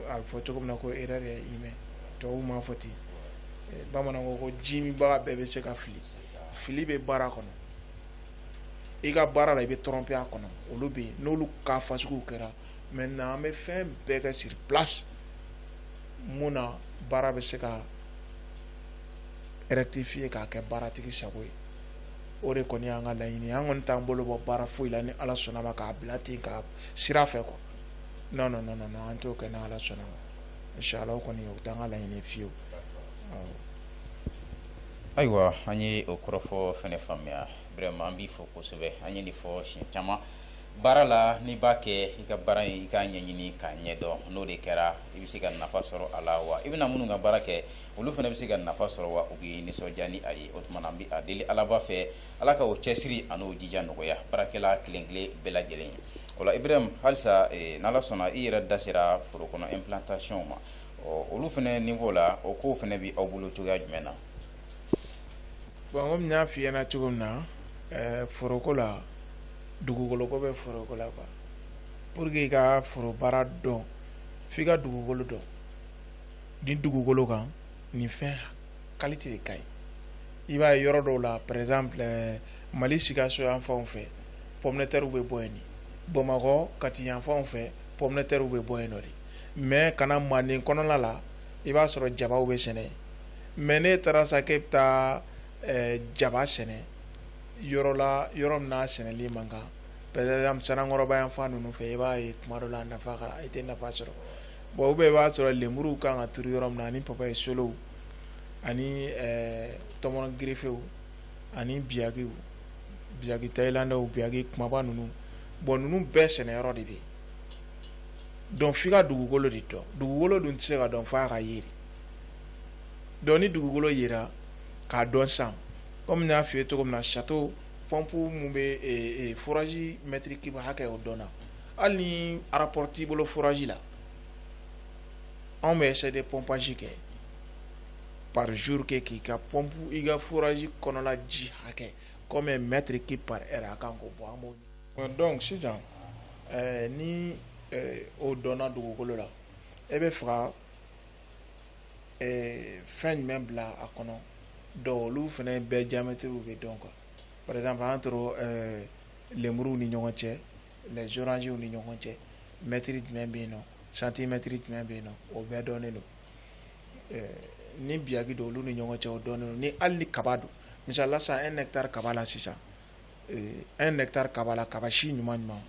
a bɛ fɔ cogo min na ko erreur ye humain tubabuw m'a fɔ ten bamananw ko ji minbaga bɛɛ bɛ se ka fili bɛ baara kɔnɔ i ka baara la i bɛ tromper a kɔnɔ olu bɛ yen n'olu ka fasuguw kɛra maintenant an bɛ fɛn bɛɛ kɛ sur place mun na baara bɛ se ka rectifier k'a kɛ baaratigi sago ye o de kɔni y'an ka laɲini an kɔni t'an bolo bɔ baara foyi la ni ala sɔnna ma k'a bila ten ka sira fɛ quoi non an t'o kɛ ni ala sɔnna ma inshallah o kɔni o t'an ka laɲini fiyewu. ayiwa an ye o kɔrɔfɔ fɛnɛ faamuya vraiment an b'i fɔ kosɛbɛ an ye nin fɔ siɲɛ caman baara la n'i b'a kɛ i ka baara in i k'a ɲɛɲini k'a ɲɛdɔn n'o de kɛra i bɛ se ka nafa sɔrɔ a la wa i bɛna minnu ka baara kɛ olu fana bɛ se ka nafa sɔrɔ wa u bɛ nisɔndiya ni a ye o tuma na an bɛ a deli alaba fɛ ala ka o cɛsiri a n'o jija nɔgɔya baarakɛla kelen kelen bɛɛ lajɛlen ye o la Ibrahim halisa n'ala sɔnna i yɛrɛ da sera foro kɔnɔ implantation ma olu fana niveau la o kow fana bɛ aw bolo cogoya jumɛn na. bon komi n y'a f'i ɲɛna cogo min na foroko la dugukolo ko bɛ foroko la quoi pour que i ka foro baara dɔn f'i ka dugukolo dɔn ni dugukolo kan nin fɛn qualité de ka ɲi i b'a ye yɔrɔ dɔw la par exemple Mali Sikaso yan fanw fɛ pomme de terre bɛ bɔ yen Bamakɔ Kati yan fanw fɛ pomme de terre bɛ bɔ yen nɔ de mais kana Manden kɔnɔna la i b'a sɔrɔ jabaw bɛ sɛnɛ mais ne taara sa k'e bɛ taa jaba sɛnɛ yɔrɔ min n'a sɛnɛli man kan par exemple Sanakɔrɔba yan fan ninnu fɛ i b'a ye tuma dɔ la i tɛ nafa sɔrɔ bon ou bien i b'a sɔrɔ lemuruw kan ka turu yɔrɔ min na ani papaye solow ani tɔmɔnɔ gerefew ani biyagi tayilandɛw biyagi kumaba ninnu bon ninnu bɛɛ sɛnɛyɔrɔ de bɛ yen donc f'i ka dugukolo de dɔn dugukolo dun tɛ se ka dɔn f'a ka ye de donc ni dugukolo yera k'a dɔn san comme n y'a f'i ye cogo min na château pompe mun bɛ forage mètre cube hakɛ o dɔnna hali ni rapport t'i bolo forage la anw bɛ essayer de pompage kɛ par jour kɛ k'i ka pompe i ka forage kɔnɔla ji hakɛ comme un mètre cube par heure a kan k'o bɔ an b'o ɲini donc sisan ni o dɔnna dugukolo la e bɛ fɛ ka fɛn jumɛn bila a kɔnɔ donc olu fana bɛɛ diamètre bɛ dɔn quoi par exemple entre lemuruw ni ɲɔgɔn cɛ les oranges ni ɲɔgɔn cɛ mètre jumɛn bɛ yen nɔ centimètre jumɛn bɛ yen nɔ o bɛɛ dɔnnen don ni biyaki don olu ni ɲɔgɔn cɛ o dɔnnen don ni hali ni kaba don misala sisan 1 hectare kaba la sisan 1 hectare kaba la kaba si ɲuman ɲuman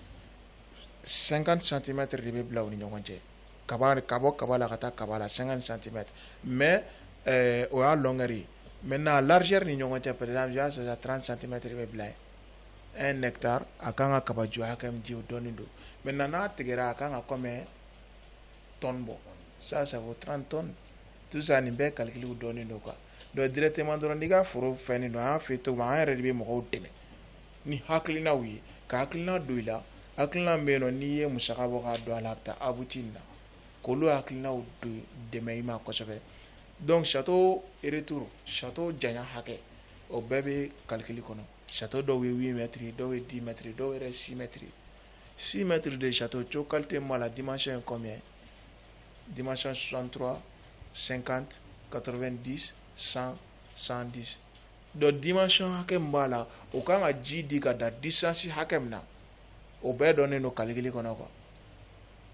50 centimètres de bɛ bila u ni ɲɔgɔn cɛ ka bɔ kaba la ka taa kaba la 50 centimètres mais o y'a longueur ye maintenant largeur ni ɲɔgɔn cɛ par exemple i y'a sɔrɔ 30 centimètres de bɛ bila yen 1 hectare a kan ka kaba ju hakɛ min di o dɔnnen don maintenant n'a tigɛra a kan ka combien tonnes bɔ ça vaut 30 tonnes tout ça nin bɛɛ calcul dɔnnen don quoi donc directement dɔrɔn n'i ka foro fɛnnen don an y'a f'i ye cogo min an yɛrɛ de bɛ mɔgɔw dɛmɛ ni hakilinaw ye ka hakilina don i la hakilina min bɛ yen nɔ n'i ye musaka bɔ k'a don a la a bɛ taa abuti nin na k'olu hakilinaw don dɛmɛ i ma kosɛbɛ donc château retour château janya hakɛ o bɛɛ bɛ calcul kɔnɔ château dɔw ye 8 mètres dɔw ye 10 mètres dɔw yɛrɛ 6 mètres 6 mètres de château cogo qualité ma la dimension est combien dimension 63 50 90 100 110 donc dimension hakɛ min b'a la o kan ka ji di ka da distance hakɛ min na o bɛɛ dɔnnen don calcul kɔnɔ quoi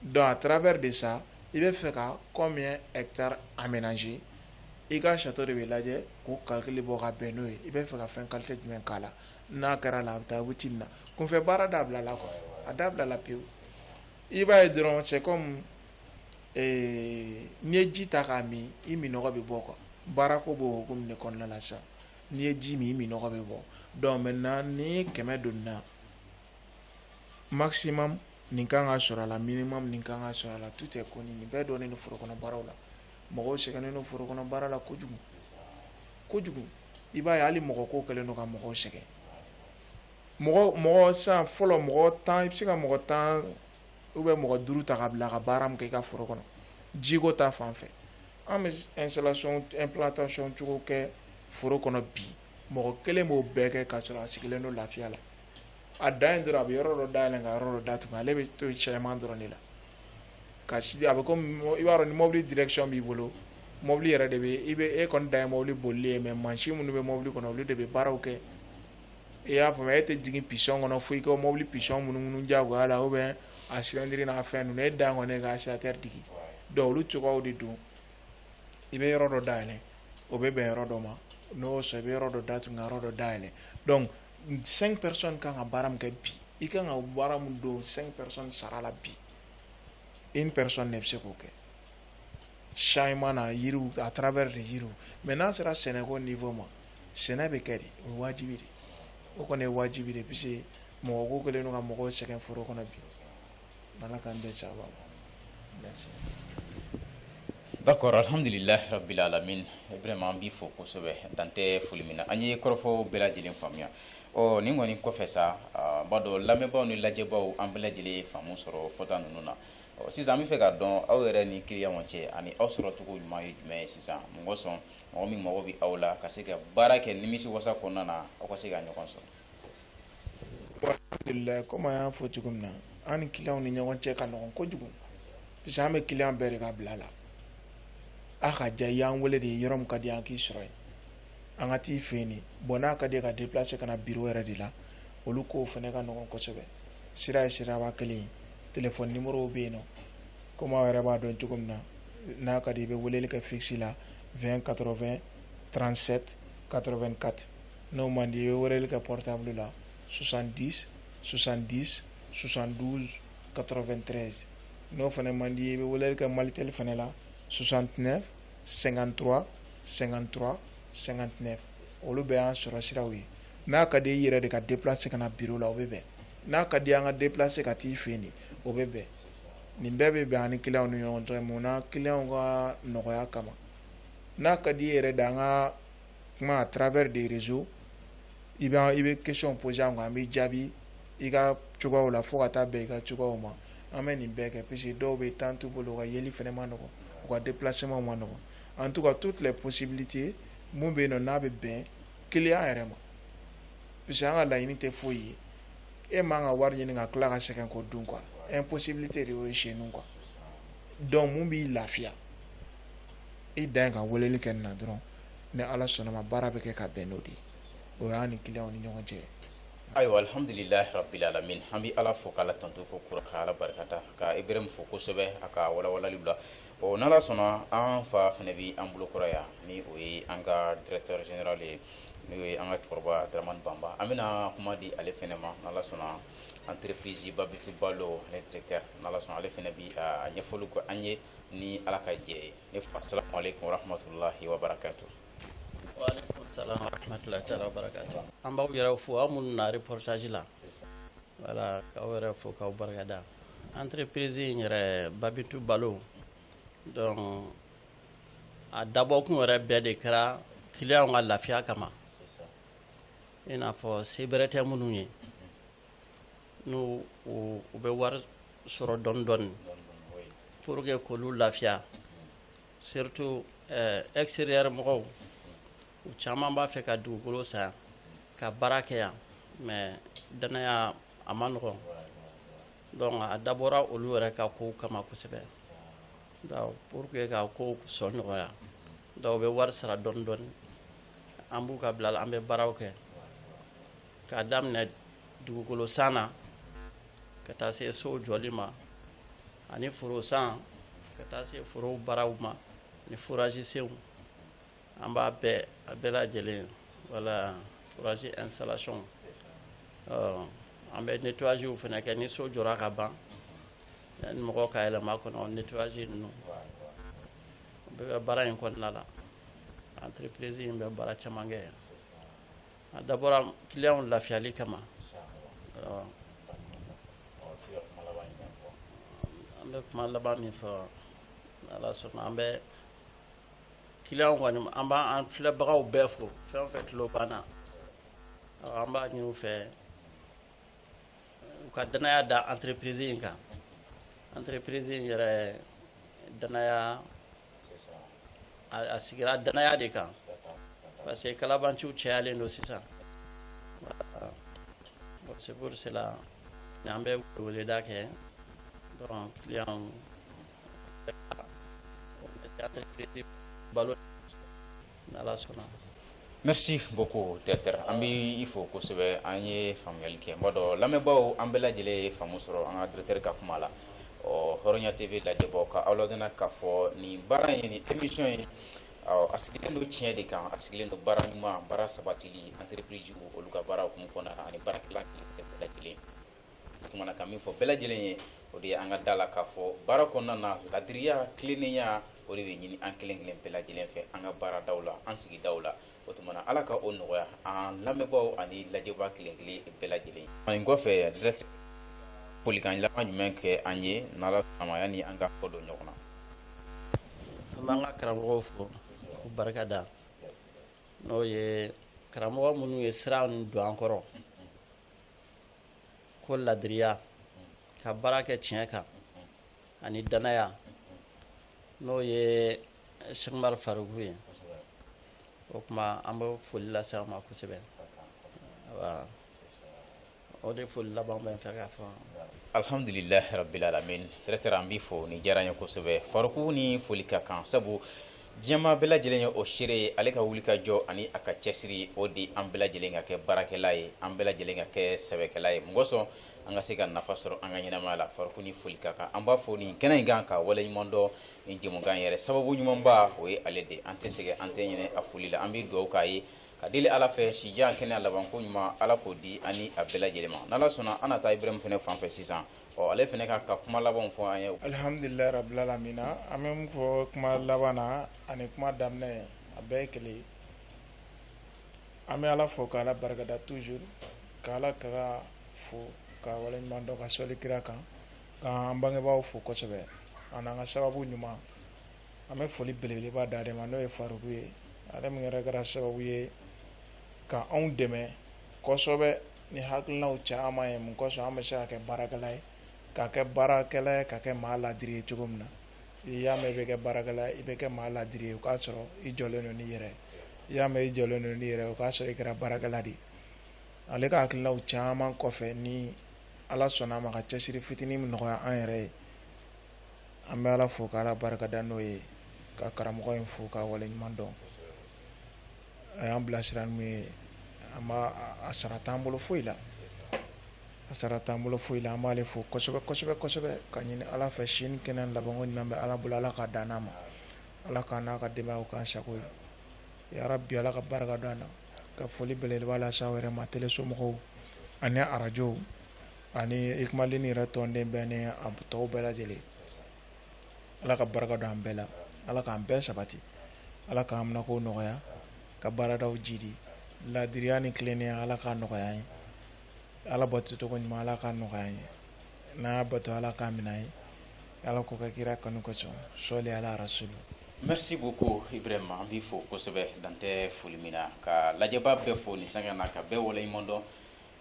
donc à travers de ça i bɛ fɛ ka combien hectares aménager i ka château de bɛ lajɛ k'o calcul bɔ ka bɛn n'o ye i bɛ fɛ ka fɛn qualité jumɛn k'a la n'a kɛra la a bɛ taa wuti nin na kunfɛ baara dabila la quoi a dabila la pewu i b'a ye dɔrɔn c'est comme n'i ye ji ta k'a min i minɔgɔ bɛ bɔ quoi baarako b'o hukumu de kɔnɔna la sisan n'i ye ji min i minɔgɔ bɛ bɔ donc maintenant ni 100 donna maximum nin kan ka sɔrɔ a la minimum nin kan ka sɔrɔ a la tout est connu nin bɛɛ dɔnnen don foro kɔnɔ baaraw la mɔgɔw sɛgɛnnen don foro kɔnɔ baara la kojugu kojugu i b'a ye hali mɔgɔ ko kɛlen don ka mɔgɔw sɛgɛn mɔgɔ sisan fɔlɔ mɔgɔ 10 i bɛ se ka mɔgɔ 10 ou bien mɔgɔ 5 ta ka bila ka baara min kɛ i ka foro kɔnɔ jiko ta fan fɛ an bɛ installation implantation cogo kɛ foro kɔnɔ bi mɔgɔ kelen b'o bɛɛ kɛ ka sɔrɔ a sigilen don lafiya la a dan ye dɔrɔn a bɛ yɔrɔ dɔ dayɛlɛn ka yɔrɔ dɔ datugu ale bɛ to cɛman dɔrɔn de la ka sidi a bɛ komi i b'a dɔn ni mobili direction b'i bolo mobili yɛrɛ de bɛ e kɔni dan ye mobili bolili ye mais mansin minnu bɛ mobili kɔnɔ olu de bɛ baaraw kɛ i y'a faamuya e tɛ jigin pisɔn kɔnɔ fo i ka mobili pisɔn munumunu diyagoya la ou bien a cylindre n'a fɛn ninnu e dan kɔni ka aspirateur digi donc olu cogoyaw de don i bɛ yɔrɔ dɔ dayɛlɛn o bɛ bɛn yɔrɔ dɔ ma n'o sɔrɔ i bɛ yɔrɔ dɔ datugu ka yɔrɔ dɔ dayɛlɛn donc 5 personnes kan ka baara min kɛ bi i kan ka baara min don 5 personnes sara la bi une personne ne bɛ se k'o kɛ changement na yiriw à travers de yiriw mais n'a sera sɛnɛko niveau ma sɛnɛ bɛ kɛ de o ye wajibi de o kɔni ye wajibi de puisque mɔgɔ ko kɛlen don ka mɔgɔw sɛgɛn foro kɔnɔ bi ala k'an bɛɛ sababa merci. D'accord, alhamdulillah rabbil alamin. Vraiment an b'i fo kosɛbɛ dan tɛ foli min na an ye kɔrɔfɔw bɛɛ lajɛlen faamuya nin kɔni kɔfɛ sa b'a dɔn lamɛnbaaw ni lajɛbaaw an bɛɛ lajɛlen ye faamu sɔrɔ fɔta ninnu na sisan an bɛ fɛ k'a dɔn aw yɛrɛ ni clients cɛ ani aw sɔrɔ cogo ɲuman ye jumɛn ye sisan mɔgɔ sɔn mɔgɔ min mago bɛ aw la ka se ka baara kɛ nimisi wasa kɔnɔna na aw ka se ka ɲɔgɔn sɔrɔ. Alhamdulillah comme an y'a fɔ cogo min na an ni clients ni ɲɔgɔn cɛ ka nɔgɔn kojugu puisque an bɛ client bɛɛ de ka bila la a ka diya i y'an wele de yɔrɔ min ka di an k'i sɔrɔ yen an ka t'i fɛ yen de bon n'a ka di ye ka déplacer ka na bureau yɛrɛ de la olu kow fana ka nɔgɔn kosɛbɛ sira ye siraba kelen ye téléphone numéro bɛ yen nɔ comme aw yɛrɛ b'a dɔn cogo min na n'a ka di i bɛ weleli kɛ fixe la 20 80 37 84 n'o man di i bɛ weleli kɛ portable la 70 70 72 93 n'o fana man di i bɛ weleli kɛ Malitel fana la 69 53 53 59 olu bɛ y'an sɔrɔ siraw ye n'a ka di i yɛrɛ de ka déplacer ka na bureau la o bɛ bɛn n'a ka di an ka déplacer ka t'i fɛ yen de o bɛ bɛn nin bɛɛ bɛ bɛn an ni clients ni ɲɔgɔn cɛ mun na clients ka nɔgɔya kama n'a ka di i yɛrɛ de an ka kuma à travers des réseaux i bɛ question poser an kan an bɛ jaabi i ka cogoyaw la fo ka taa bɛn i ka cogoyaw ma an bɛ nin bɛɛ kɛ puisque dɔw bɛ temps t'u bolo u ka yeli fana ma nɔgɔn u ka déplacement ma nɔgɔn en tout cas toutes les possibilités mun bɛ yen nɔ n'a bɛ bɛn client yɛrɛ ma puisque an ka laɲini tɛ foyi ye e man ka wari ɲini ka tila ka sɛgɛn k'o dun quoi impossibilité de y'o ye chez nous quoi donc mun b'i lafiya i dan ye ka weleli kɛ nin na dɔrɔn ni ala sɔnna ma baara bɛ kɛ ka bɛn n'o de ye o y'an ni client ni ɲɔgɔn cɛ ayiwa alhamdulilahi rabbil alamin an bɛ ala fo k'ala tanto ko kura ka ala barikata ka ibrahim fo kosɛbɛ a ka walawalali la n'ala sɔnna an fa fana bɛ an bolokɔrɔ yan ni o ye an ka directeur général ye n'o ye an ka cɛkɔrɔba Daramani Banba an bɛna kuma di ale fana ma n'ala sɔnna entreprise Babitu Balo ale directeur n'ala sɔnna ale fana bɛ a ɲɛfɔli kɛ an ye ni ala ka jɛ ye ne fa assalamu alaikum warahmatullahi wabarakatuh. Waalaikum salam warahmatullahi taala wabarakatuh. An b'aw yɛrɛ fo aw minnu na reportage la voilà k'aw yɛrɛ fo k'aw barikada entreprise in yɛrɛ Babitu Balo donc a dabɔkun yɛrɛ bɛɛ de kɛra client ka lafiya kama i n'a fɔ se bɛrɛ tɛ minnu ye n'u u bɛ wari sɔrɔ dɔɔni dɔɔni pour que k'olu lafiya surtout extérieur mɔgɔw u caman b'a fɛ ka dugukolo san ka baara kɛ yan mais danaya a ma nɔgɔn donc a dabɔra olu yɛrɛ ka kow kama kosɛbɛ donc pour que ka kow sɔn nɔgɔya donc u bɛ wari sara dɔɔni dɔɔni an b'u ka bila la an bɛ baaraw kɛ k'a daminɛ dugukolo san na ka taa se so jɔli ma ani foro san ka taa se foro baaraw ma ni fourage senw an b'a bɛɛ a bɛɛ lajɛlen voilà fourage installation an bɛ nettoyage fana kɛ ni so jɔra ka ban ni mɔgɔw ka yɛlɛma kɔnɔ nettoyage ninnu bɛɛ bɛ baara in kɔnɔna la entreprise in bɛ baara caman kɛ a dabɔra client lafiyali kama an bɛ kuma laban min fɔ ala sɔnna an bɛ client kɔni an b'an filɛbagaw bɛɛ fo fɛn o fɛn tulo banna an b'a ɲini u fɛ u ka danaya da entreprise in kan entreprise in yɛrɛ danaya a sigira danaya de kan parce que kalabanciw cɛyalen don sisan c'est pour cela an bɛ weleda kɛ donc client entreprise Balo n'ala sɔnna. Merci beaucoup directeur an b'i fo kosɛbɛ an ye faamuyali kɛ n b'a dɔn lamɛnbaaw an bɛɛ lajɛlen ye faamu sɔrɔ an ka directeur ka kuma la Hɔrɔnya TV lajɛbaaw ka aw ladɔnniya k'a fɔ nin baara in ni émission in a sigilen don tiɲɛ de kan a sigilen don baara ɲuman baara sabatili entreprise olu ka baara hukumu kɔnɔna na ani baarakɛla bɛɛ lajɛlen tumana ka min fɔ bɛɛ lajɛlen ye o de ye an ka da la k'a fɔ baara kɔnɔna na ladiriya tilennenya o de bɛ ɲini an kelen kelen bɛɛ lajɛlen fɛ an ka baaradaw la an sigidaw la o tumana ala ka o nɔgɔya an lamɛnbaaw ani lajɛbaa kelen kelen bɛɛ lajɛlen nin kɔfɛ direct folikan laban jumɛn kɛ an ye n'ala sɔnna yani an ka fɔ don ɲɔgɔn na an b'an ka karamɔgɔw fo k'u barika da n'o ye karamɔgɔ minnu ye sira nin don an kɔrɔ ko ladiriya ka baara kɛ tiɲɛ kan ani danaya n'o ye Cheikh Umar Faruku ye o kuma an bɛ foli lase a ma kosɛbɛ o de foli laban bɛ n fɛ k'a fɔ alhamdulilahi rabbil alamin directeur an b'i fo ni diyara n ye kosɛbɛ Faruku ni foli ka kan sabu diɲɛmaa bɛɛ lajɛlen ye o seere ye ale ka wuli ka jɔ ani a ka cɛsiri o de an bɛɛ lajɛlen ka kɛ baarakɛla ye an bɛɛ lajɛlen ka kɛ sɛbɛkɛla ye mun kosɔn an ka se ka nafa sɔrɔ an ka ɲɛnamaya la Faruku ni foli ka kan an b'a fɔ nin kɛnɛ in kan ka wale ɲuman dɔn ni jɛmukan yɛrɛ sababu ɲumanba o ye ale de an tɛ sɛgɛn an tɛ ɲinɛ a foli la an bɛ dugawu k'a ye ka deli ala fɛ sijan kɛnɛya labanko ɲuman ala k'o di ani a bɛɛ lajɛlen ma n'ala sɔnna an na taa Ibrahim fɛnɛ fan fɛ sisan ale fɛnɛ ka kuma labanw fɔ an ye alhamdulilahi rabbil alamina an bɛ mun fɔ kuma laban na ani kuma daminɛ a bɛɛ ye kelen ye an bɛ ala fo k'ala barikada toujours k'ala ka fo ka wale ɲuman dɔn ka sɔli kira kan k'an bangebaaw fo kosɛbɛ an n'an ka sababu ɲuman an bɛ foli belebeleba d'ale ma n'o ye Faruku ye ale min yɛrɛ kɛra sababu ye ka anw dɛmɛ kosɛbɛ ni hakilinaw caman ye mun kosɔn an bɛ se ka kɛ baarakɛla ye ka kɛ baarakɛla ye ka kɛ maa ladiri ye cogo min na i y'a mɛn i bɛ kɛ baarakɛla ye i bɛ kɛ maa ladiri ye o k'a sɔrɔ i jɔlen don n'i yɛrɛ i y'a mɛn i jɔlen don n'i yɛrɛ o k'a sɔrɔ i kɛra baarakɛla de ye ale ka hakilinaw caman kɔfɛ ni ala sɔnna a ma ka cɛsiri fitinin min nɔgɔya an yɛrɛ ye an bɛ ala fo k'ala barikada n'o ye ka karamɔgɔ in fo ka wale ɲuman dɔn a y'an bilasira n'u ye a sara t'an bolo foyi la a sara t'an bolo foyi la an b'ale fo kosɛbɛ kosɛbɛ kosɛbɛ ka ɲini ala fɛ sini kɛnɛ labanko ɲuman bɛ ala bolo ala ka dan n'a ma ala ka n'a ka denbayaw k'an sago ye ya rabbi ala ka barika don an na ka foli belebeleba lase aw yɛrɛ ma tele somɔgɔw ani arajow ani ikumalini yɛrɛ tɔnden bɛɛ ni a tɔw bɛɛ lajɛlen ala ka barika don an bɛɛ la ala k'an bɛɛ sabati ala k'an minako nɔgɔya ka baaradaw jidi ladiriya ni tilennenya ala k'a nɔgɔya an ye ala bato cogo ɲuman ala k'a nɔgɔya an ye n'an y'a bato ala k'a minɛ an ye ala k'o ka kira kanu kosɔn sɔli ala rasulu. Merci beaucoup Ibrahima, an b'i fo kosɛbɛ dantɛ foli min na ka lajɛbaa bɛɛ fo nin sanga na ka bɛɛ waleɲuman dɔn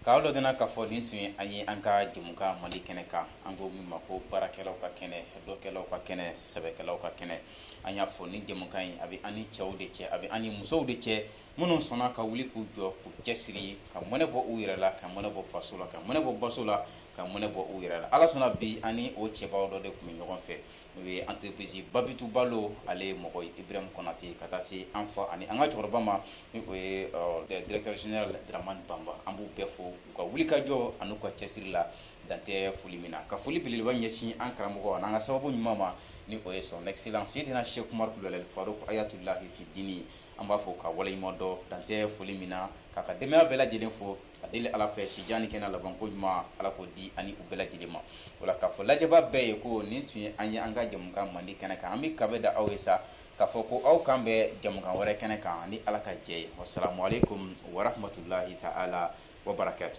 k'aw dɔ dena k'a fɔ nin tun ye an ye an ka jɛmukan Mali kɛnɛ kan an ko min ma ko baarakɛlaw ka kɛnɛ dɔkɛlaw ka kɛnɛ sɛbɛkɛlaw ka kɛnɛ an y'a fɔ nin jɛmukan in a bɛ an ni cɛw de cɛ a bɛ an ni musow de cɛ minnu sɔnna ka wuli k'u jɔ k'u cɛsiri ka mɔnɛ bɔ u yɛrɛ la ka mɔnɛ bɔ faso la ka mɔnɛ bɔ baso la ka mɔnɛ bɔ u yɛrɛ la ala sɔnna bi ani o cɛbaw dɔ de tun bɛ ɲɔgɔn fɛ n'o ye entreprise Babitu Balo ale ye mɔgɔ ye Ibrahima Konate ka taa se an fa ani an ka cɛkɔrɔba ma ni o ye directeur général Dramane Bamba an b'u bɛɛ fo u ka wuli ka jɔ ani u ka cɛsiri la dantɛ foli min na ka foli belebeleba ɲɛsin an karamɔgɔ ani an ka sababu ɲuman ma ni o ye son excellence Seydina Cheikh Umar Kulibali Faruk Ayatullahi fi dini an b'a fɔ ka waleɲuman dɔn dantɛ foli min na k'a ka denbaya bɛɛ lajɛlen fo a deli ala fɛ sijani kɛnɛ labanko ɲuman ala k'o di ani u bɛɛ lajɛlen ma o la k'a fɔ lajɛba bɛɛ ye ko nin tun ye an ye an ka jamukan Mandi kɛnɛ kan an bɛ kabe da aw ye sa k'a fɔ ko aw kan bɛ jamukan wɛrɛ kɛnɛ kan ni ala ka jɛ ye wassalamu alaikum wa rahmatullahi ta'ala wa barakatuh.